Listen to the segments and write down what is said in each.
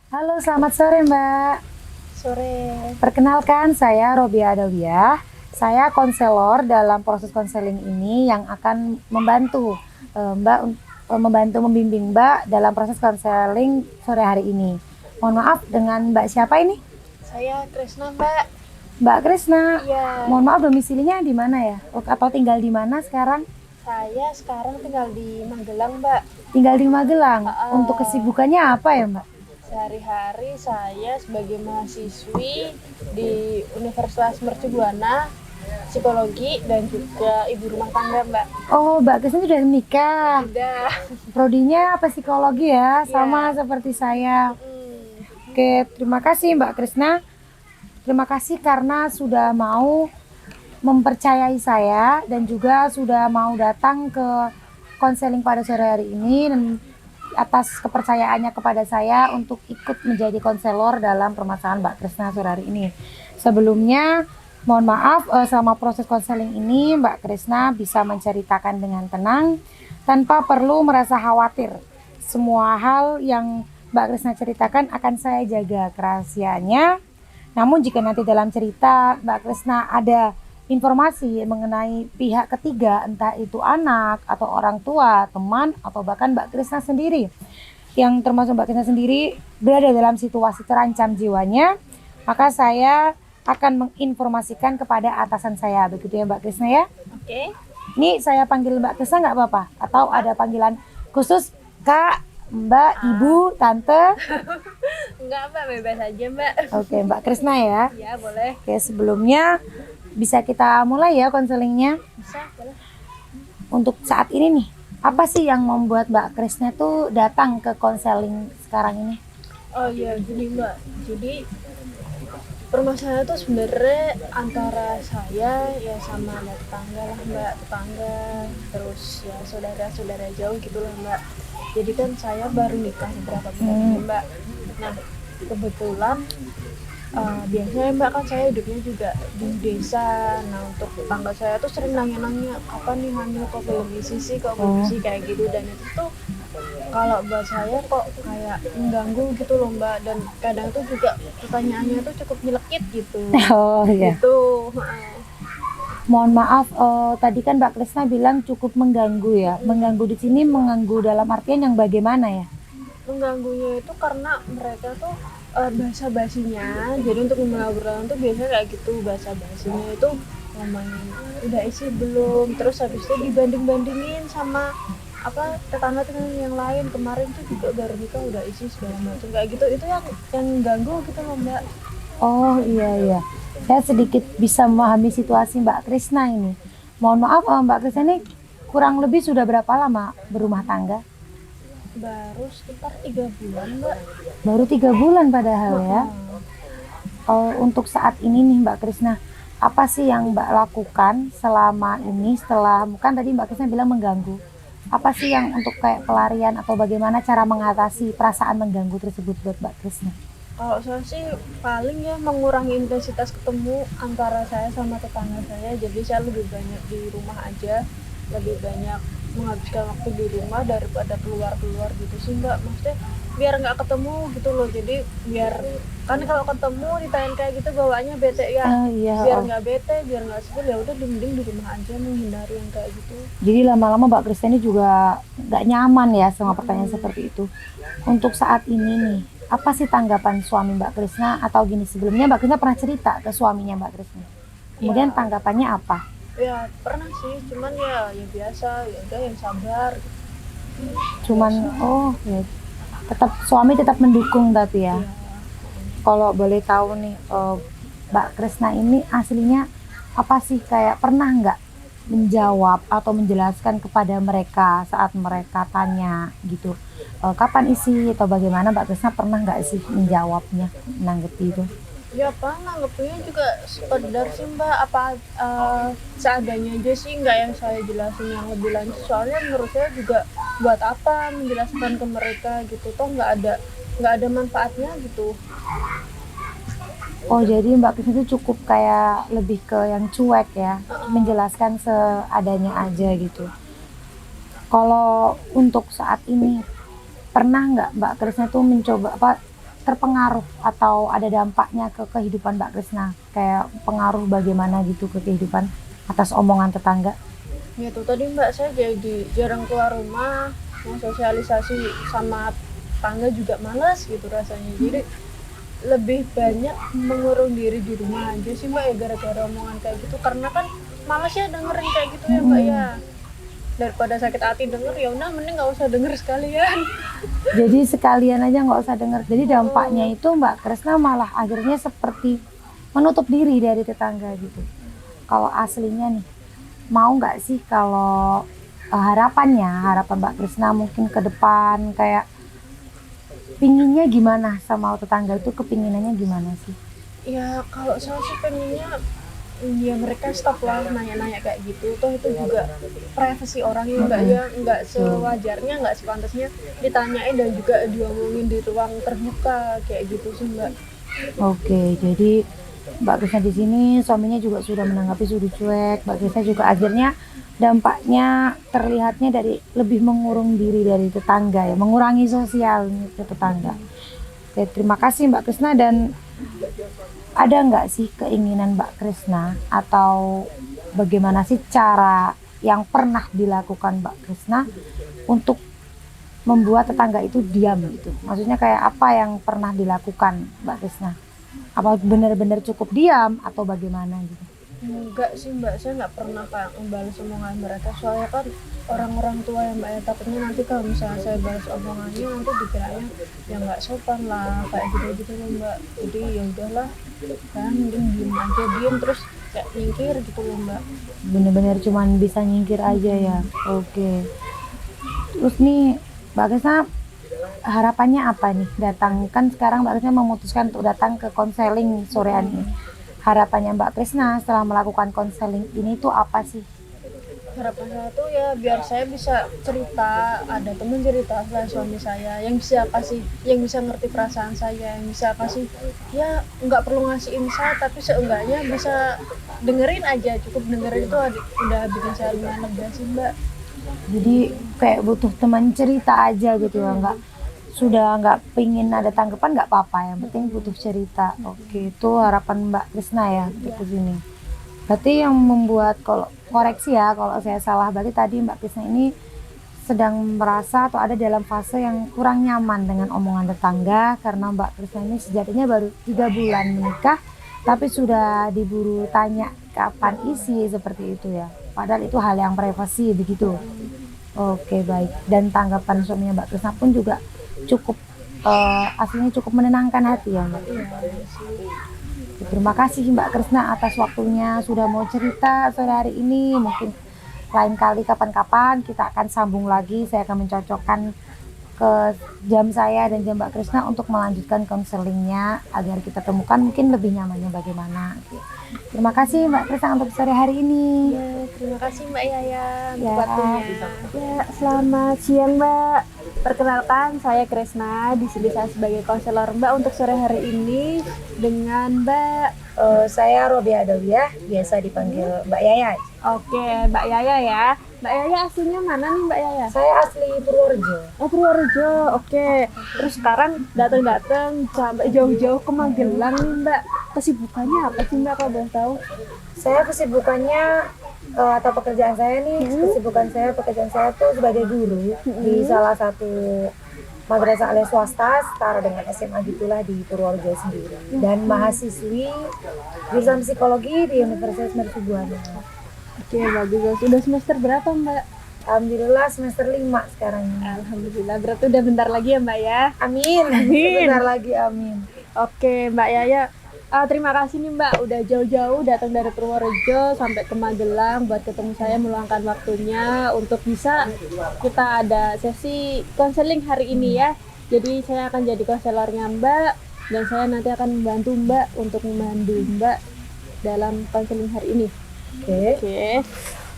Halo, selamat sore Mbak. Sore. Perkenalkan, saya Robia Adawiyah. Saya konselor dalam proses konseling ini yang akan membantu Mbak, membantu membimbing Mbak dalam proses konseling sore hari ini. Mohon maaf, dengan Mbak siapa ini? Saya Krisna, Mbak. Mbak Krisna. Iya, Mohon maaf, domisilinya di mana ya? Atau tinggal di mana sekarang? saya sekarang tinggal di Magelang, Mbak. Tinggal di Magelang. Untuk Uh, kesibukannya apa ya Mbak? Sehari-hari saya sebagai mahasiswi di Universitas Mercu Buana, psikologi dan juga ibu rumah tangga, Mbak. Oh, Mbak Krisna sudah menikah. Udah. Prodinya apa psikologi ya? Sama Iya. seperti saya. Hmm. Oke, terima kasih Mbak Krisna. Terima kasih karena sudah mau mempercayai saya dan juga sudah mau datang ke konseling pada sore hari ini dan atas kepercayaannya kepada saya untuk ikut menjadi konselor dalam permasalahan Mbak Krisna sore hari ini. Sebelumnya, mohon maaf selama proses konseling ini Mbak Krisna bisa menceritakan dengan tenang tanpa perlu merasa khawatir. Semua hal yang Mbak Krisna ceritakan akan saya jaga kerahasiaannya. Namun jika nanti dalam cerita Mbak Krisna ada informasi mengenai pihak ketiga, entah itu anak atau orang tua, teman, atau bahkan Mbak Krisna sendiri, yang termasuk Mbak Krisna sendiri berada dalam situasi terancam jiwanya, maka saya akan menginformasikan kepada atasan saya, begitu ya Mbak Krisna ya. Oke. Ini saya panggil Mbak Krisna nggak apa-apa? Atau ada panggilan khusus Kak, Mbak, Ibu, Tante? Enggak, Mbak, bebas aja, Mbak. Oke, Mbak Krisna ya. Ya, boleh. Oke, sebelumnya bisa kita mulai ya konselingnya. Bisa, boleh. Untuk saat ini nih, apa sih yang membuat Mbak Krisna tuh datang ke konseling sekarang ini? Oh iya, gini, Mbak. Jadi permasalahan tuh sebenarnya antara saya ya sama ada tetangga lah, Mbak, tetangga, terus ya saudara-saudara jauh gitu lah, Mbak. Jadi kan saya baru nikah beberapa bulan ini, Mbak. Nah, kebetulan biasanya, Mbak, kan saya hidupnya juga di desa. Nah, untuk tetangga saya tuh sering nanya-nanya kapan nih hamil, kok belum isi sih, kok belum isi, kayak gitu. Dan itu tuh kalau buat saya kok kayak mengganggu gitu loh, Mbak, dan kadang tuh juga pertanyaannya tuh cukup nyelekit gitu. Oh iya. Gitu. Mohon maaf, tadi kan Mbak Krisna bilang cukup mengganggu ya. Mengganggu di sini mengganggu dalam artian yang bagaimana ya? Mengganggunya itu karena mereka tuh bahasa basinya, jadi untuk memulai obrolan tuh biasanya kayak gitu, bahasa basinya itu ngomongin udah isi belum, terus habis itu dibanding-bandingin sama apa tetangga-tetangga yang lain, kemarin tuh juga baru nikah udah isi segala macam kayak gitu. Itu yang ganggu gitu loh, Mbak. Oh iya iya. Saya sedikit bisa memahami situasi Mbak Krisna ini. Mohon maaf, Mbak Krisna ini kurang lebih sudah berapa lama berumah tangga? Baru sekitar 3 bulan, Mbak. Baru 3 bulan padahal ya. Heeh. Untuk saat ini nih Mbak Krisna, apa sih yang Mbak lakukan selama ini setelah, bukan tadi Mbak Krisna bilang mengganggu. Apa sih yang untuk kayak pelarian atau bagaimana cara mengatasi perasaan mengganggu tersebut buat Mbak Krisna? Kalau saya sih paling ya mengurangi intensitas ketemu antara saya sama tetangga saya. Jadi saya lebih banyak di rumah aja, lebih banyak menghabiskan waktu di rumah daripada keluar-keluar gitu sih, Mbak. Maksudnya biar nggak ketemu gitu loh. Jadi biar kan kalau ketemu ditanya kayak gitu bawaannya bete ya. Oh iya, Biar oh. nggak bete, biar nggak sebel, ya udah mending di rumah aja, menghindari yang kayak gitu. Jadi lama-lama Mbak Krisna ini juga nggak nyaman ya sama pertanyaan seperti itu. Untuk saat ini nih, apa sih tanggapan suami Mbak Krisna? Atau gini, sebelumnya Mbak Krisna pernah cerita ke suaminya Mbak Krisna. Kemudian Ya, tanggapannya apa? ya pernah sih, cuman ya biasa, ya udah yang sabar. Cuman, Biasa. oh ya, tetap suami tetap mendukung tapi ya. Ya. Kalau boleh tahu nih, Mbak Krisna ini aslinya apa sih, kayak pernah nggak menjawab atau menjelaskan kepada mereka saat mereka tanya gitu, kapan isi atau bagaimana, Mbak Krisna pernah nggak sih menjawabnya, menanggapi itu? Ya apa, nanggepinnya juga sekedar sih, Mbak, apa seadanya aja sih, nggak yang saya jelasin yang lebih lanjut. Soalnya menurut saya juga buat apa menjelaskan ke mereka gitu, toh nggak ada manfaatnya gitu. Oh jadi Mbak Krisna itu cukup kayak lebih ke yang cuek ya, menjelaskan seadanya aja gitu. Kalau untuk saat ini pernah nggak Mbak Krisna tuh mencoba apa, terpengaruh atau ada dampaknya ke kehidupan Mbak Krisna? Kayak pengaruh bagaimana gitu ke kehidupan atas omongan tetangga? Ya itu tadi Mbak, saya jadi jarang keluar rumah, mau sosialisasi sama tangga juga malas gitu rasanya. Jadi lebih banyak mengurung diri di rumah aja sih Mbak ya, gara-gara omongan kayak gitu. Karena kan malas ya dengerin kayak gitu ya Mbak ya. Daripada sakit hati denger, ya udah mending nggak usah denger sekalian. Jadi sekalian aja nggak usah dengar. Jadi dampaknya itu Mbak Krisna malah akhirnya seperti menutup diri dari tetangga gitu. Kalau aslinya nih, mau nggak sih kalau harapan Mbak Krisna mungkin ke depan kayak pinginnya gimana sama tetangga itu, kepinginannya gimana sih? Ya kalau saya sih pengennya ya mereka stop lah nanya-nanya kayak gitu. Toh itu juga privasi orang ya Mbak ya, nggak sewajarnya, nggak sepantasnya ditanyain dan juga diomongin di ruang terbuka kayak gitu sih Mbak. Oke, jadi Mbak Krisna di sini suaminya juga sudah menanggapi sudah cuek. Mbak Krisna juga akhirnya dampaknya terlihatnya dari lebih mengurung diri dari tetangga ya, mengurangi sosial ke tetangga. Oke, terima kasih Mbak Krisna. Dan ada nggak sih keinginan Mbak Krisna atau bagaimana sih cara yang pernah dilakukan Mbak Krisna untuk membuat tetangga itu diam gitu? Maksudnya kayak apa yang pernah dilakukan Mbak Krisna? Apa benar-benar cukup diam atau bagaimana gitu? Enggak sih Mbak, saya nggak pernah kayak membalas omongan mereka. Soalnya kan orang-orang tua yang Mbak ya, takutnya nanti kalau misalnya saya balas omongannya nanti dikiranya ya nggak sopan lah kayak gitu loh Mbak. Jadi ya udahlah, kan mending diem aja, diem terus kayak nyingkir gitu loh Mbak. Bener-bener cuman bisa nyingkir aja ya. Oke. Terus nih Mbak Krisna harapannya apa nih? Datang kan sekarang Mbak Krisna memutuskan untuk datang ke konseling sorean ini. Harapannya Mbak Krisna setelah melakukan konseling ini tuh apa sih? Harapan saya tuh ya biar saya bisa cerita, ada temen cerita saya, suami saya yang bisa kasih, yang bisa ngerti perasaan saya, yang bisa kasih, ya nggak perlu ngasih insight tapi seenggaknya bisa dengerin aja, cukup dengerin itu udah bikin saya lumayan lega sih Mbak. Jadi kayak butuh teman cerita aja gitu ya, nggak pingin ada tanggapan nggak apa-apa, yang penting butuh cerita. Oke, itu harapan Mbak Krisna ya untuk sini. Berarti yang membuat, kalau koreksi ya kalau saya salah, berarti tadi Mbak Krisna ini sedang merasa atau ada dalam fase yang kurang nyaman dengan omongan tetangga karena Mbak Krisna ini sejatinya baru 3 bulan menikah tapi sudah diburu tanya kapan isi seperti itu ya. Padahal itu hal yang privasi begitu. Oke, baik. Dan tanggapan suaminya Mbak Krisna pun juga cukup aslinya cukup menenangkan hati ya Mbak. Terima kasih Mbak Krisna atas waktunya sudah mau cerita sore hari ini. Mungkin lain kali kapan-kapan kita akan sambung lagi. Saya akan mencocokkan ke jam saya dan jam Mbak Krisna untuk melanjutkan konselingnya agar kita temukan mungkin lebih nyamannya bagaimana. Oke. Terima kasih Mbak Krisna untuk sore hari ini. Ya, terima kasih Mbak Yaya untuk Ya. waktunya. Ya, selamat siang Mbak. Perkenalkan, saya Krisna. Di sini saya sebagai konselor Mbak untuk sore hari ini dengan Mbak. Saya Robia Adawiyah, biasa dipanggil Mbak Yaya. Oke, Mbak Yaya ya. Mbak Yaya aslinya mana nih Mbak Yaya? Saya asli Purworejo. Oh, Purworejo. Oke. Terus sekarang datang-datang sampai jauh-jauh ke Magelang nih Mbak. Kesibukannya apa sih Mbak kalau boleh tahu? Saya kesibukannya atau pekerjaan saya nih, pekerjaan saya tuh sebagai guru di salah satu madrasah aliyah swasta setara dengan SMA gitulah di Purworejo sendiri, dan mahasiswi jurusan psikologi di Universitas Mercubuana. Oke, bagus. Sudah semester berapa Mbak? Alhamdulillah semester 5 sekarang ini. Alhamdulillah, berarti udah bentar lagi ya Mbak ya. Amin. Sebentar lagi, amin. Oke, Mbak Yaya. Terima kasih nih Mbak, udah jauh-jauh datang dari Purworejo sampai ke Magelang buat ketemu saya, meluangkan waktunya untuk bisa kita ada sesi konseling hari ini ya. Jadi saya akan jadi konselornya Mbak dan saya nanti akan membantu Mbak untuk memandu Mbak dalam konseling hari ini. Oke.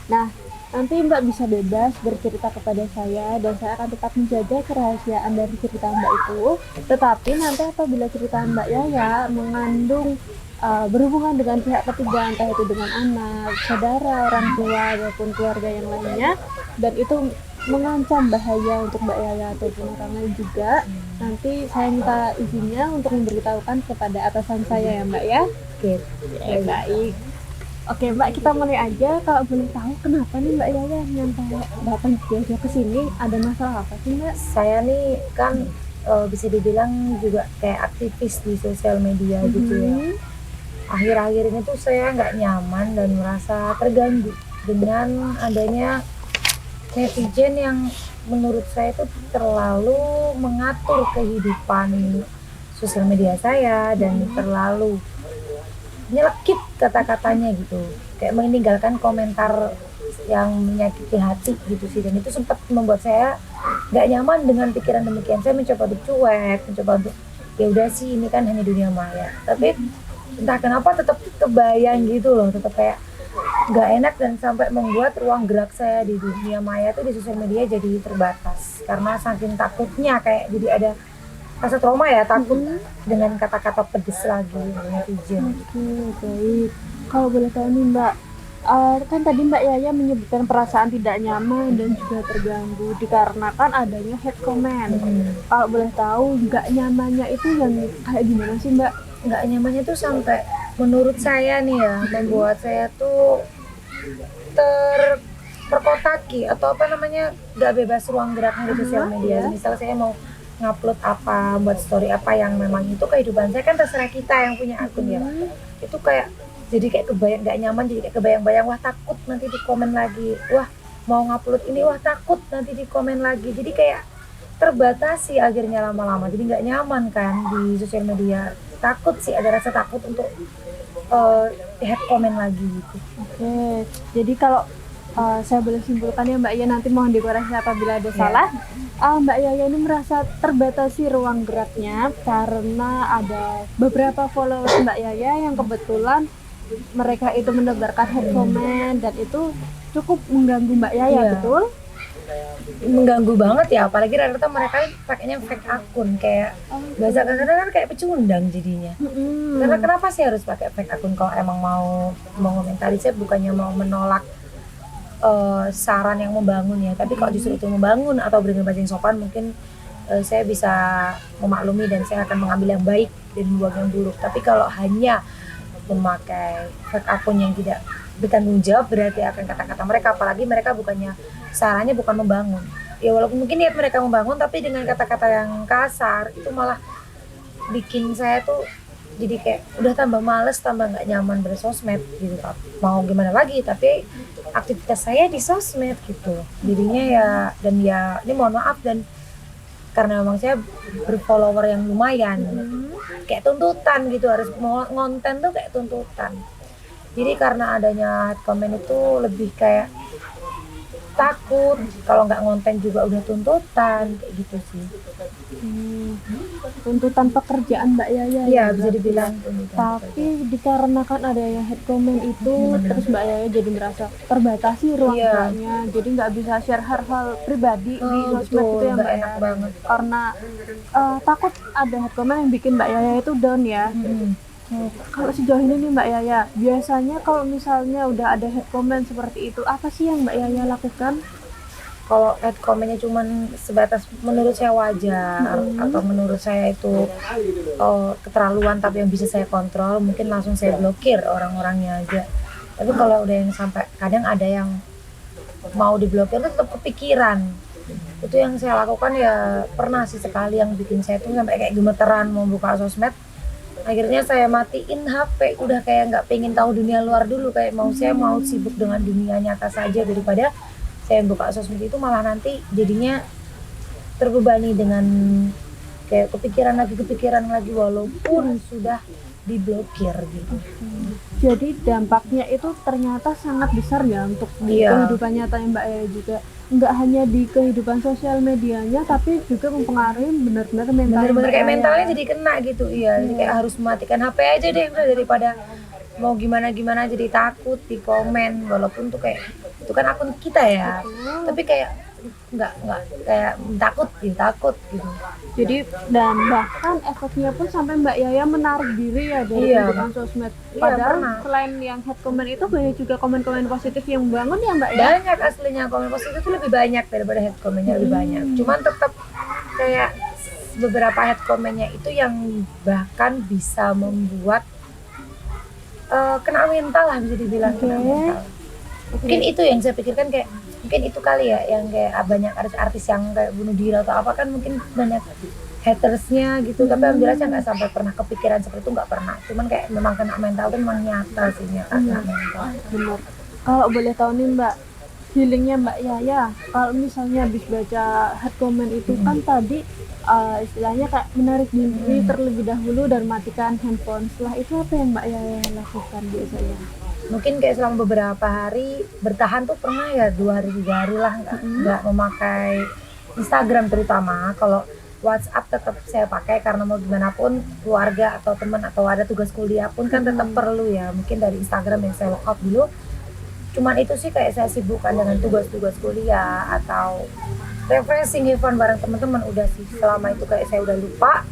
Nah, nanti Mbak bisa bebas bercerita kepada saya dan saya akan tetap menjaga kerahasiaan dari cerita Mbak itu. Tetapi nanti apabila cerita Mbak Yaya mengandung berhubungan dengan pihak ketiga, entah itu dengan anak, saudara, orang tua, ataupun keluarga yang lainnya, dan itu mengancam bahaya untuk Mbak Yaya ataupun orang lain juga, nanti saya minta izinnya untuk memberitahukan kepada atasan saya ya Mbak ya. Oke. Baik. Oke Mbak, kita mulai aja. Kalau boleh tahu kenapa nih Mbak Yaya nyampe datang dia ke sini? Ada masalah apa sih Mbak? Saya nih kan bisa dibilang juga kayak aktivis di sosial media gitu ya. Akhir-akhir ini tuh saya nggak nyaman dan merasa terganggu dengan adanya netizen yang menurut saya itu terlalu mengatur kehidupan sosial media saya dan terlalu nyelekit kata-katanya gitu, kayak meninggalkan komentar yang menyakiti hati gitu sih, dan itu sempat membuat saya nggak nyaman dengan pikiran demikian. Saya mencoba untuk cuek, mencoba untuk ya udah sih ini kan hanya dunia maya, tapi entah kenapa tetap kebayang gitu loh, tetap kayak nggak enak dan sampai membuat ruang gerak saya di dunia maya itu di sosial media jadi terbatas karena saking takutnya, kayak jadi ada rasa trauma ya, takut dengan kata-kata pedes lagi netizen. Oke, baik. Kalau boleh tahu nih Mbak, kan tadi Mbak Yaya menyebutkan perasaan tidak nyaman dan juga terganggu dikarenakan adanya hate comment. Kalau boleh tahu nggak nyamannya itu yang kayak gimana sih Mbak? Nggak nyamannya tuh sampai menurut saya nih ya, membuat saya tuh terperkotaki atau apa namanya, nggak bebas ruang geraknya di sosial media. Misal saya mau ngupload apa, buat story apa yang memang itu kehidupan saya, kan terserah kita yang punya akun ya. Itu kayak jadi kayak kebayang nggak nyaman, jadi kayak kebayang-bayang, wah takut nanti di komen lagi, wah mau ngupload ini, wah takut nanti di komen lagi, jadi kayak terbatasi akhirnya lama-lama, jadi nggak nyaman kan di sosial media. Takut sih, ada rasa takut untuk head comment lagi gitu. Oke, jadi kalau saya boleh simpulkan ya Mbak Yaya, nanti mohon dikoreksi apabila ada salah. Mbak Yaya ini merasa terbatasi ruang geraknya karena ada beberapa followers Mbak Yaya yang kebetulan mereka itu menebarkan hate comment dan itu cukup mengganggu Mbak Yaya, betul? Mengganggu banget ya, apalagi rata-rata mereka pakainya fake akun, kayak bahasa kasarnya kan kayak pecundang jadinya. Karena kenapa sih harus pakai fake akun kalau emang mau mengomentari? Saya bukannya mau menolak saran yang membangun ya, tapi kalau justru itu membangun atau berikan bahasa yang sopan, mungkin saya bisa memaklumi dan saya akan mengambil yang baik dan membuang yang buruk. Tapi kalau hanya memakai fake akun yang tidak bertanggung jawab, berarti akan kata-kata mereka, apalagi mereka bukannya sarannya bukan membangun ya, walaupun mungkin niat mereka membangun, tapi dengan kata-kata yang kasar itu malah bikin saya tuh jadi kayak udah tambah males, tambah nggak nyaman bersosmed gitu. Mau gimana lagi, tapi aktivitas saya di sosmed gitu dirinya ya. Dan ya ini mohon maaf, dan karena memang saya berfollower yang lumayan, kayak tuntutan gitu, harus ngonten tuh kayak tuntutan. Jadi karena adanya hate comment itu lebih kayak takut, kalau nggak ngonten juga udah tuntutan, kayak gitu sih. Tuntutan pekerjaan Mbak Yaya. Iya, bisa dibilang tuntutan. Tapi dikarenakan adanya hate comment itu, terus Mbak Yaya jadi merasa terbatasi ruang geraknya, jadi nggak bisa share hal-hal pribadi di sosmed itu ya Mbak, enak banget. Karena takut ada hate comment yang bikin Mbak Yaya itu down ya. Kalau sejauh ini nih Mbak Yaya, biasanya kalau misalnya udah ada hate comment seperti itu, apa sih yang Mbak Yaya lakukan? Kalau hate commentnya cuman sebatas menurut saya wajar, atau menurut saya itu keterlaluan tapi yang bisa saya kontrol, mungkin langsung saya blokir orang-orangnya aja. Tapi kalau udah yang sampai, kadang ada yang mau diblokir tuh tetap kepikiran. Itu yang saya lakukan ya, pernah sih sekali yang bikin saya tuh sampai kayak gemeteran mau buka sosmed. Akhirnya saya matiin HP, udah kayak nggak pengen tahu dunia luar dulu, kayak saya mau sibuk dengan dunia nyata saja, daripada saya buka sosmed itu malah nanti jadinya terbebani dengan kayak kepikiran lagi walaupun sudah diblokir gitu. Jadi dampaknya itu ternyata sangat besar ya untuk kehidupan nyata Mbak Yaya juga. Nggak hanya di kehidupan sosial medianya, tapi juga mempengaruhi benar-benar benar-benar kayak mentalnya jadi kena gitu. Jadi kayak harus mematikan HP aja deh udah, daripada mau gimana jadi takut di komen, walaupun tuh kayak itu kan akun kita ya, tapi kayak nggak kayak takut gitu. Jadi dan bahkan efeknya pun sampai Mbak Yaya menarik diri ya dari Iya. penggunaan sosmed. Iya, Padahal pernah. selain yang hate comment itu banyak juga komen-komen positif yang membangun ya Mbak ya. Banyak aslinya komen positif itu lebih banyak daripada hate commentnya lebih banyak. Cuman tetap kayak beberapa hate commentnya itu yang bahkan bisa membuat kena mental lah, bisa dibilang kena Oke. mental. Mungkin itu yang saya pikirkan, kayak mungkin itu kali ya yang kayak banyak artis-artis yang kayak bunuh diri atau apa, kan mungkin banyak hatersnya gitu. Tapi alhamdulillah saya nggak sampai pernah kepikiran seperti itu, nggak pernah. Cuman kayak memang kena mental itu memang nyata sih, nyata kena mental. Benar. Kalau boleh tahu nih Mbak, feelingnya Mbak Yaya kalau misalnya habis baca hate comment itu kan tadi istilahnya kayak menarik diri terlebih dahulu dan matikan handphone. Setelah itu apa yang Mbak Yaya lakukan biasanya? Mungkin kayak selama beberapa hari bertahan tuh pernah ya 2 hari 3 hari lah nggak memakai Instagram, terutama kalau WhatsApp tetap saya pakai karena mau gimana pun keluarga atau teman atau ada tugas kuliah pun kan tetap perlu ya. Mungkin dari Instagram yang saya lockout dulu, cuman itu sih kayak saya sibukkan dengan tugas-tugas kuliah atau refreshing event bareng teman-teman, udah sih. Selama itu kayak saya udah lupa,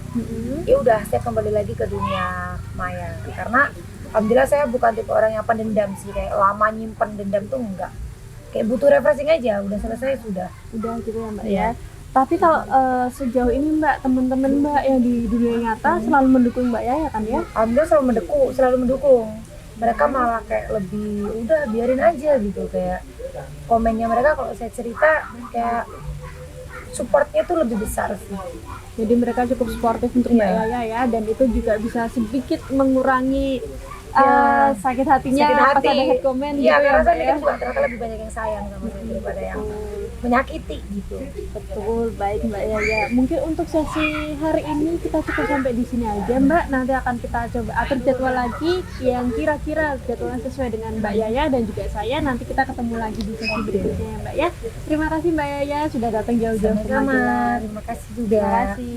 ya udah saya kembali lagi ke dunia maya. Karena alhamdulillah saya bukan tipe orang yang pendendam sih, kayak lama nyimpen dendam tuh enggak. Kayak butuh refreshing aja, udah selesai sudah. Udah gitu ya Mbak Iya. ya. Tapi kalau sejauh ini Mbak, teman-teman Mbak yang di dunia nyata selalu mendukung Mbak Yaya kan ya? Alhamdulillah selalu mendukung. Mereka malah kayak lebih udah biarin aja gitu, kayak komennya mereka kalau saya cerita kayak supportnya tuh lebih besar sih. Jadi mereka cukup sportif untuk Mbak Iya. Yaya ya, dan itu juga bisa sedikit mengurangi Iya. sakit hatinya Sakit pas hati. ada hate comment Iya, gitu ya karena Mbak saya ya. mikir juga ternyata lebih banyak yang sayang sama saya daripada yang menyakiti gitu. Betul, baik Mbak Yaya. Mungkin untuk sesi hari ini kita cukup sampai di sini aja Mbak. Nanti akan kita coba atur jadwal lagi yang kira-kira jadwalnya sesuai dengan Mbak Yaya dan juga saya. Nanti kita ketemu lagi di sesi berikutnya ya Mbak ya. Terima kasih Mbak Yaya sudah datang jauh-jauh ke Sama-sama, Magelang. terima kasih juga. Terima kasih.